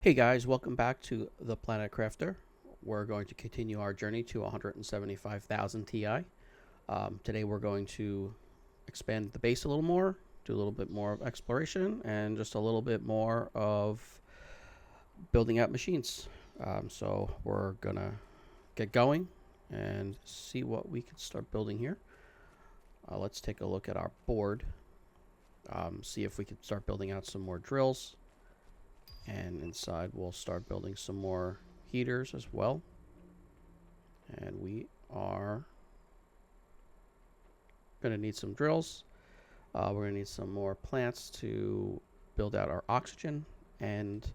Hey guys, welcome back to the Planet Crafter. We're going to continue our journey to 175,000 Ti. Today we're going to expand the base a little more, do a little bit more of exploration, and just a little bit more of building out machines. So we're gonna get going and see what we can start building here. Let's take a look at our board, see if we can start building out some more drills. And inside we'll start building some more heaters as well. And we are going to need some drills. We're going to need some more plants to build out our oxygen. And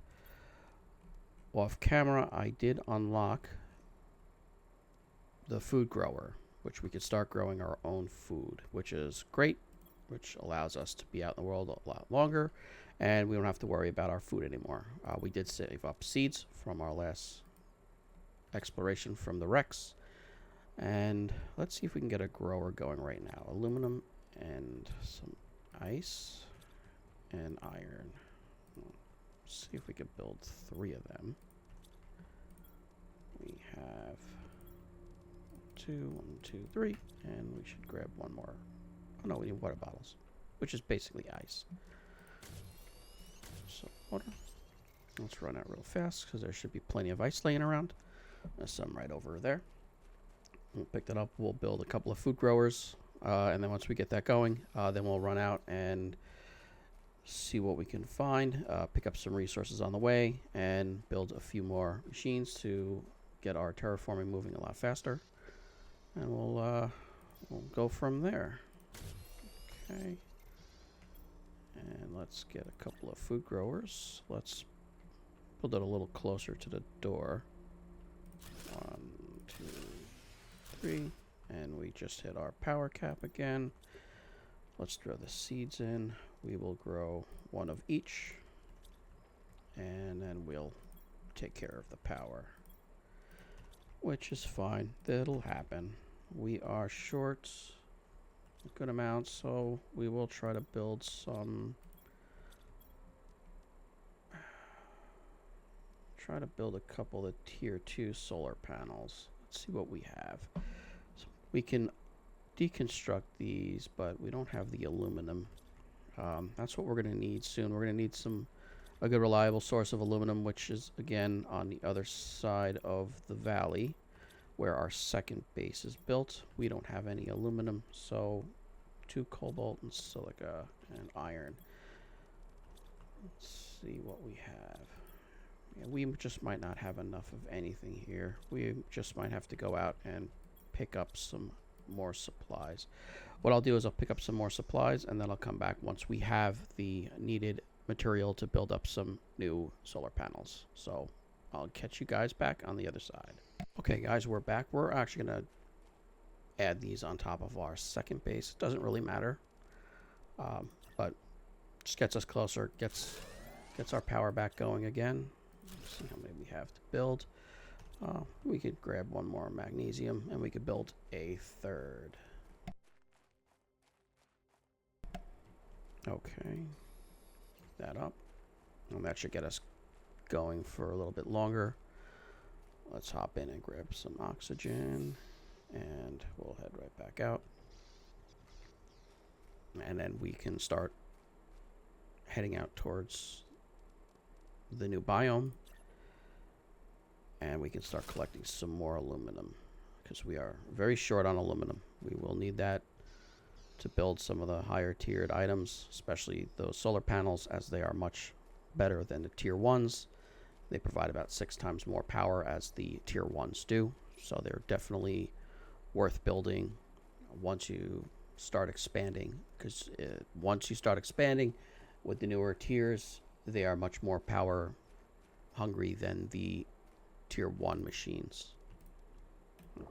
off camera, I did unlock the food grower, which we could start growing our own food, which is great, which allows us to be out in the world a lot longer. And we don't have to worry about our food anymore. We did save up seeds from our last exploration from the Rex. And let's see if we can get a grower going right now. Aluminum and some ice and iron. Let's see if we can build 3 of them. We have 2, 1, 2, 3, and we should grab one more. Oh no, we need water bottles, which is basically ice. So water. Let's run out real fast because there should be plenty of ice laying around. There's some right over there. We'll pick that up. We'll build a couple of food growers, and then once we get that going, then we'll run out and see what we can find. Pick up some resources on the way and build a few more machines to get our terraforming moving a lot faster. And we'll go from there. Okay. And let's get a couple of food growers. Let's build it a little closer to the door. 1, 2, 3. And we just hit our power cap again. Let's throw the seeds in. We will grow 1 of each. And then we'll take care of the power, which is fine. That'll happen. We are short a good amount, so we will try to build some. Try to build a couple of tier 2 solar panels. Let's see what we have. So we can deconstruct these, but we don't have the aluminum. That's what we're going to need soon. We're going to need a good reliable source of aluminum, which is again on the other side of the valley where our second base is built. We don't have any aluminum, so 2 cobalt and silica and iron. Let's see what we have. Yeah, we just might not have enough of anything here. We just might have to go out and pick up some more supplies. What I'll do is I'll pick up some more supplies, and then I'll come back once we have the needed material to build up some new solar panels. So I'll catch you guys back on the other side. Okay guys, we're back. We're actually going to add these on top of our second base. It doesn't really matter, but just gets us closer, gets our power back going again. Let's see how many we have to build. We could grab 1 more magnesium and we could build a 3rd. Okay, that up, and that should get us going for a little bit longer. Let's hop in and grab some oxygen, and we'll head right back out. And then we can start heading out towards the new biome. And we can start collecting some more aluminum because we are very short on aluminum. We will need that to build some of the higher tiered items, especially those solar panels, as they are much better than the tier 1s. They provide about 6 times more power as the tier 1s do. So they're definitely worth building once you start expanding, because once you start expanding with the newer tiers, they are much more power hungry than the tier 1 machines.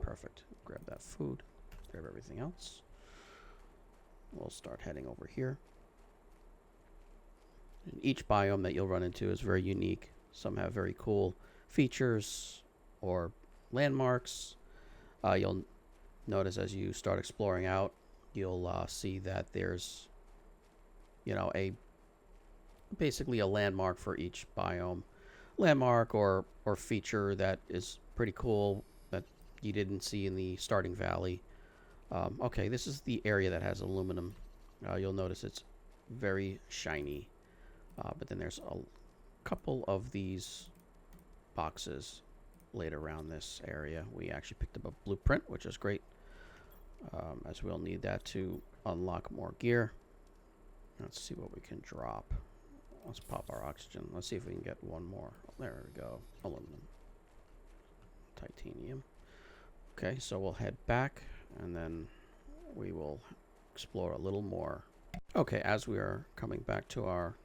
Perfect. Grab that food, grab everything else. We'll start heading over here. And each biome that you'll run into is very unique. Some have very cool features or landmarks. You'll notice as you start exploring out, you'll see that there's, basically a landmark for each biome. landmark or feature that is pretty cool that you didn't see in the starting valley. Okay, this is the area that has aluminum. You'll notice it's very shiny, but then there's a couple of these boxes laid around this area. We actually picked up a blueprint, which is great, as we'll need that to unlock more gear. Let's see what we can drop. Let's pop our oxygen. Let's see if we can get one more. There we go. Aluminum. Titanium. Okay, so we'll head back, and then we will explore a little more. Okay, as we are coming back to our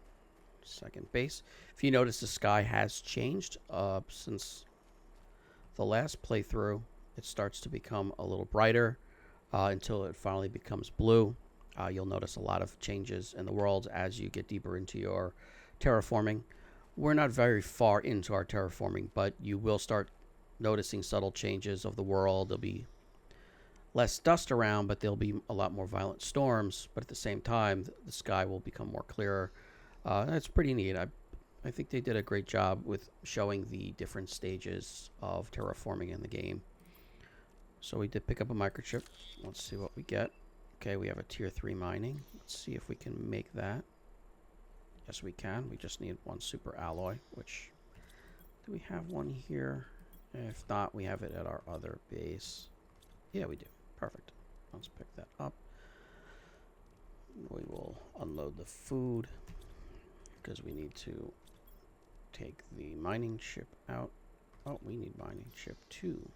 second base, if you notice the sky has changed since the last playthrough. It starts to become a little brighter until it finally becomes blue. You'll notice a lot of changes in the world as you get deeper into your terraforming. We're not very far into our terraforming, but you will start noticing subtle changes of the world. There'll be less dust around, but there'll be a lot more violent storms. But at the same time, the sky will become more clearer. That's pretty neat. I think they did a great job with showing the different stages of terraforming in the game. So we did pick up a microchip. Let's see what we get. Okay, we have a tier 3 mining. Let's see if we can make that. Yes, we can. We just need one super alloy, which... Do we have one here? If not, we have it at our other base. Yeah, we do. Perfect. Let's pick that up. We will unload the food because we need to take the mining ship out. Oh, we need mining ship 2.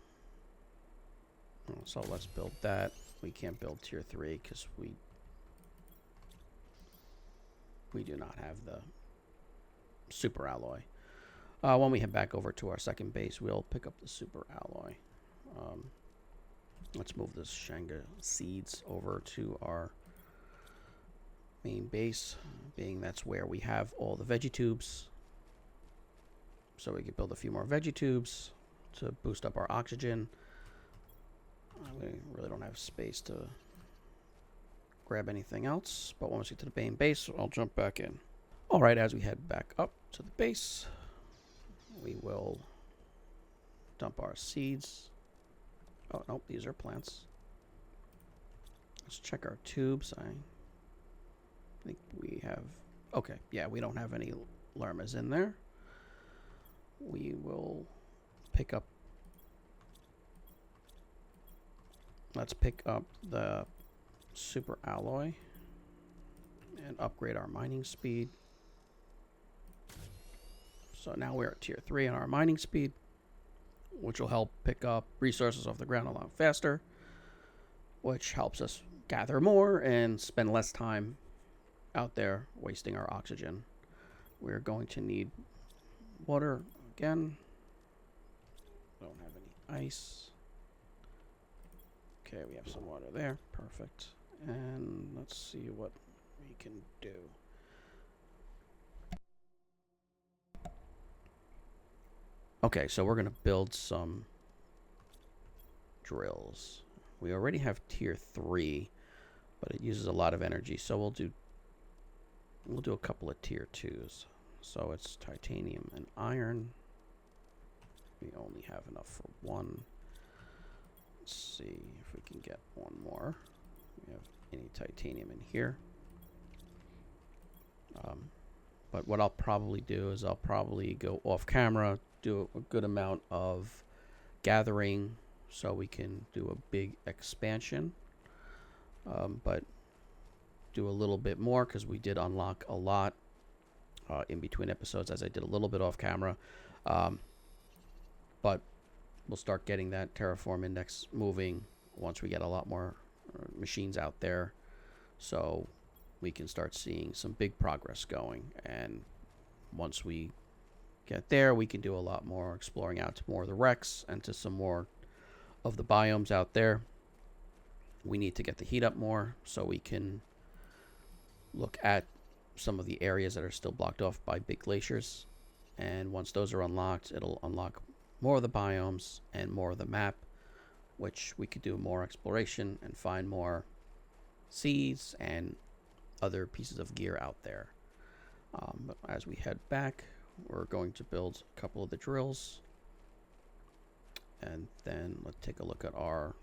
So let's build that. We can't build tier 3 because we do not have the super alloy. When we head back over to our second base, we'll pick up the super alloy. Let's move this Shanga seeds over to our main base, being that's where we have all the veggie tubes. So we can build a few more veggie tubes to boost up our oxygen. We really don't have space to grab anything else, but once we get to the main base, I'll jump back in. Alright, as we head back up to the base, we will dump our seeds. Oh, nope, these are plants. Let's check our tubes. I think we have... Okay, yeah, we don't have any lermas in there. We will pick up... Let's pick up the super alloy and upgrade our mining speed. So now we're at tier 3 on our mining speed, which will help pick up resources off the ground a lot faster, which helps us gather more and spend less time out there wasting our oxygen. We're going to need water again. Don't have any ice. Okay, we have some water there. Perfect. And let's see what we can do. Okay, so we're going to build some drills. We already have tier 3, but it uses a lot of energy, so we'll do a couple of tier 2s. So it's titanium and iron. We only have enough for one. Let's see if we can get one more. We have any titanium in here. But what I'll probably do is I'll probably go off camera, do a good amount of gathering so we can do a big expansion. But do a little bit more because we did unlock a lot in between episodes, as I did a little bit off camera. But we'll start getting that terraform index moving once we get a lot more machines out there, so we can start seeing some big progress going. And once we get there, we can do a lot more exploring out to more of the wrecks and to some more of the biomes out there. We need to get the heat up more so we can look at some of the areas that are still blocked off by big glaciers. And once those are unlocked, it'll unlock more of the biomes and more of the map, which we could do more exploration and find more seeds and other pieces of gear out there. But as we head back, we're going to build a couple of the drills. And then let's take a look at our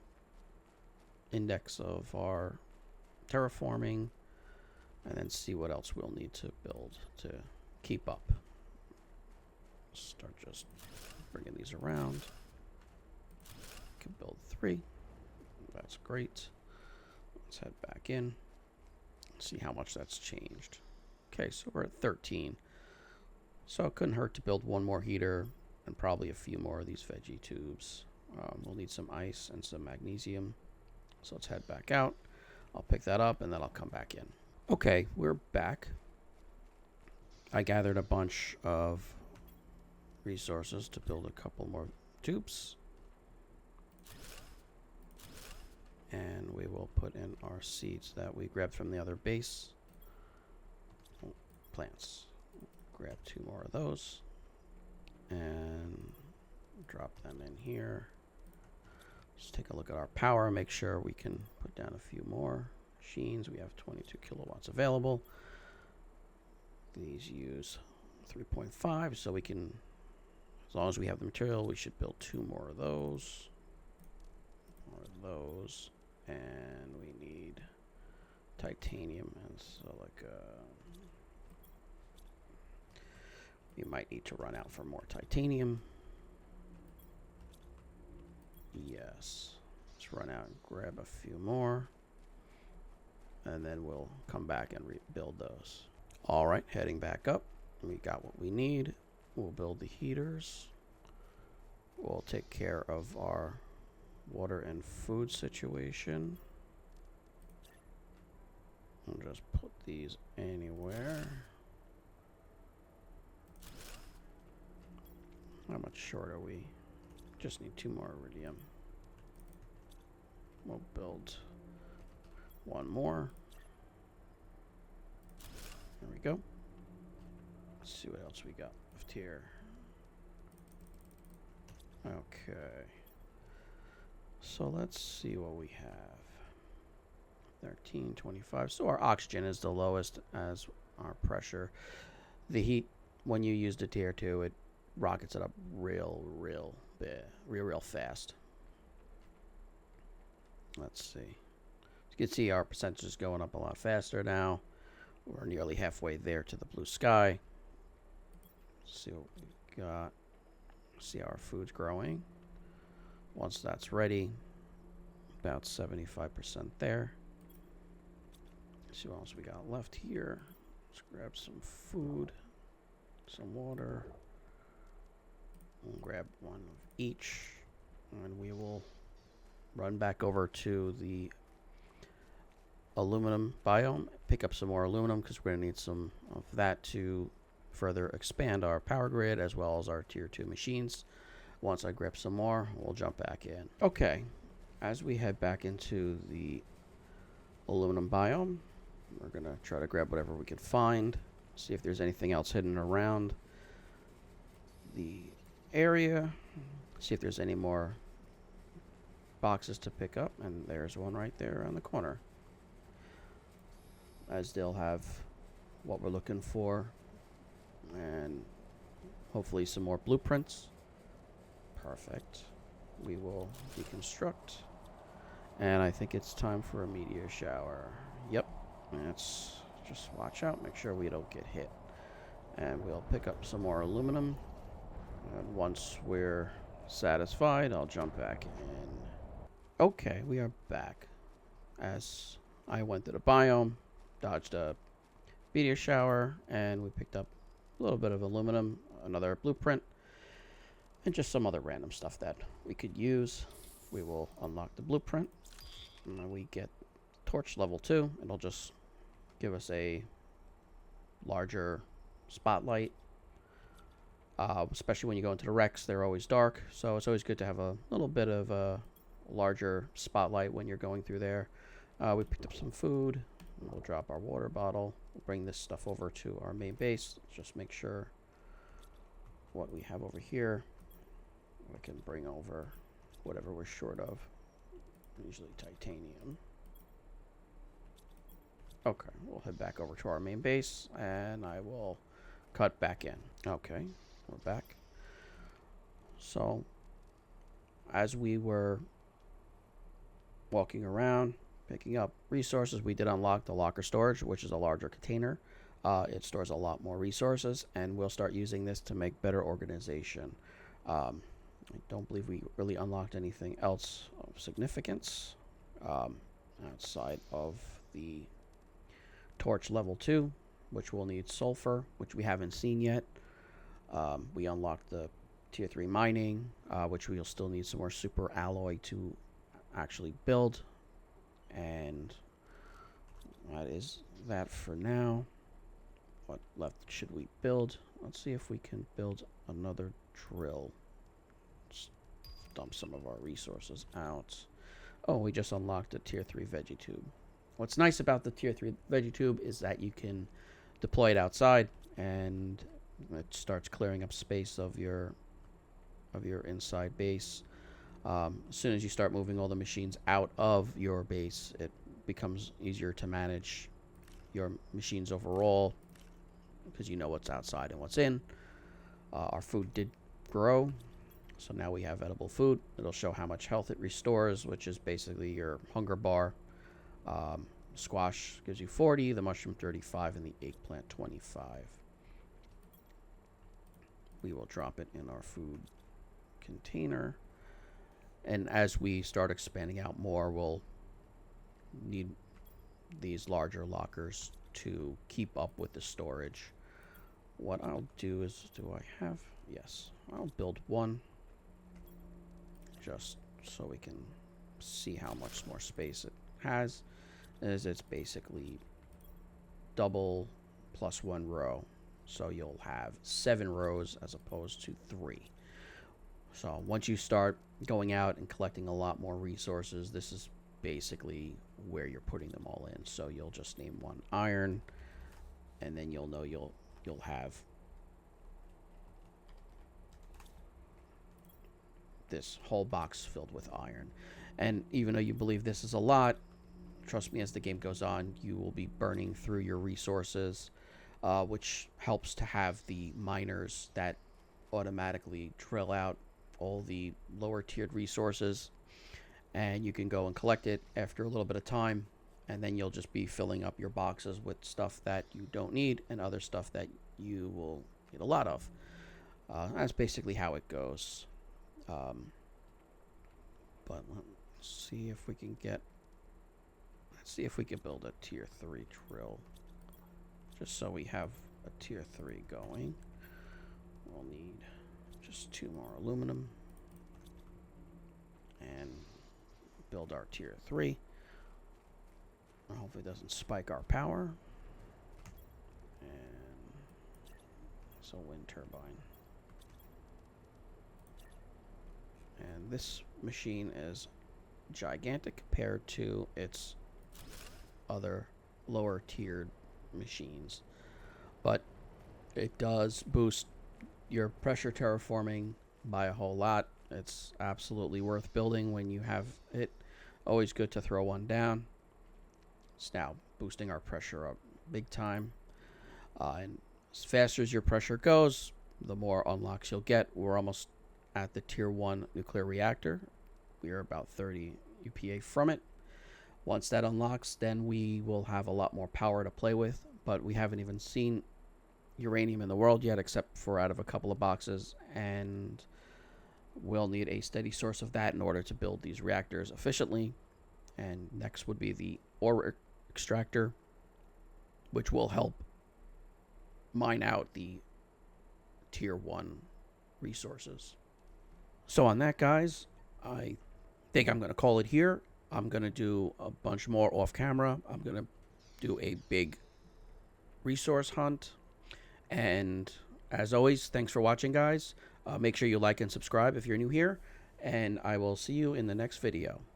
index of our terraforming, and then see what else we'll need to build to keep up. Start just bringing these around. Can build 3. That's great. Let's head back in. See how much that's changed. Okay, so we're at 13. So it couldn't hurt to build 1 more heater and probably a few more of these veggie tubes. We'll need some ice and some magnesium. So let's head back out. I'll pick that up and then I'll come back in. Okay, we're back. I gathered a bunch of resources to build a couple more tubes. And we will put in our seeds that we grabbed from the other base. Oh, plants. Grab 2 more of those. And drop them in here. Let's take a look at our power. Make sure we can put down a few more machines. We have 22 kilowatts available. These use 3.5, so we can, as long as we have the material, we should build 2 more of those. More of those. And we need titanium and silica. We might need to run out for more titanium. Yes. Let's run out and grab a few more. And then we'll come back and rebuild those. Alright, heading back up. We got what we need. We'll build the heaters. We'll take care of our water and food situation. I'll just put these anywhere. How much short are we? Just need 2 more iridium. We'll build 1 more. There we go. Let's see what else we got left here. Okay. So let's see what we have. 13, 25. So our oxygen is the lowest as our pressure. The heat, when you use the tier 2, it rockets it up real fast. Let's see. You can see our percentage is going up a lot faster now. We're nearly halfway there to the blue sky. Let's see what we got. See how our food's growing. Once that's ready, about 75% there. Let's see what else we got left here. Let's grab some food, some water. We'll grab 1 of each, and we will run back over to the aluminum biome, pick up some more aluminum because we're going to need some of that to further expand our power grid as well as our tier 2 machines. Once I grab some more, we'll jump back in. Okay, as we head back into the aluminum biome, we're going to try to grab whatever we can find, see if there's anything else hidden around the area, see if there's any more boxes to pick up, and there's one right there on the corner. As they'll have what we're looking for, and hopefully some more blueprints. Perfect. We will deconstruct, and I think it's time for a meteor shower. Yep. Let's just watch out, make sure we don't get hit. And we'll pick up some more aluminum, and once we're satisfied, I'll jump back in. Okay, we are back. As I went to the biome, dodged a meteor shower, and we picked up a little bit of aluminum, another blueprint, and just some other random stuff that we could use. We will unlock the blueprint, and we get torch level 2. It'll just give us a larger spotlight, especially when you go into the wrecks. They're always dark, so it's always good to have a little bit of a larger spotlight when you're going through there. We picked up some food. We'll drop our water bottle. We'll bring this stuff over to our main base. Let's just make sure what we have over here. We can bring over whatever we're short of. Usually titanium. Okay, we'll head back over to our main base, and I will cut back in. Okay, we're back. So as we were walking around, picking up resources, we did unlock the locker storage, which is a larger container. It stores a lot more resources, and we'll start using this to make better organization. I don't believe we really unlocked anything else of significance outside of the torch level 2, which will need sulfur, which we haven't seen yet. We unlocked the tier 3 mining, which we'll still need some more super alloy to actually build. And that is that for now. What left should we build? Let's see if we can build another drill. Just dump some of our resources out. Oh, we just unlocked a tier 3 veggie tube. What's nice about the tier 3 veggie tube is that you can deploy it outside and it starts clearing up space of your inside base. As soon as you start moving all the machines out of your base, it becomes easier to manage your machines overall because you know what's outside and what's in. Our food did grow, so now we have edible food. It'll show how much health it restores, which is basically your hunger bar. Squash gives you 40, the mushroom 35, and the eggplant 25. We will drop it in our food container. And as we start expanding out more, we'll need these larger lockers to keep up with the storage. What I'll do is, do I have? Yes, I'll build one just so we can see how much more space it has. Is it's basically double plus 1 row. So you'll have 7 rows as opposed to 3. So once you start going out and collecting a lot more resources, this is basically where you're putting them all in. So you'll just name one iron, and then you'll know you'll have this whole box filled with iron. And even though you believe this is a lot, trust me, as the game goes on, you will be burning through your resources, which helps to have the miners that automatically drill out all the lower tiered resources, and you can go and collect it after a little bit of time, and then you'll just be filling up your boxes with stuff that you don't need and other stuff that you will need a lot of. That's basically how it goes. But let's see if we can get, let's see if we can build a tier 3 drill, just so we have a tier 3 going. We'll need just 2 more aluminum and build our tier 3. Hopefully it doesn't spike our power. And it's a wind turbine. And this machine is gigantic compared to its other lower tiered machines, but it does boost your pressure terraforming by a whole lot. It's absolutely worth building when you have it. Always good to throw one down. It's now boosting our pressure up big time, and as faster as your pressure goes, the more unlocks you'll get. We're almost at the tier 1 nuclear reactor. We are about 30 UPA from it. Once that unlocks, then we will have a lot more power to play with, but we haven't even seen uranium in the world yet, except for out of a couple of boxes, and we'll need a steady source of that in order to build these reactors efficiently. And next would be the ore extractor, which will help mine out the tier 1 resources. So on that, guys, I think I'm going to call it here. I'm going to do a bunch more off camera. I'm going to do a big resource hunt. And as always, thanks for watching, guys. Make sure you like and subscribe if you're new here. And I will see you in the next video.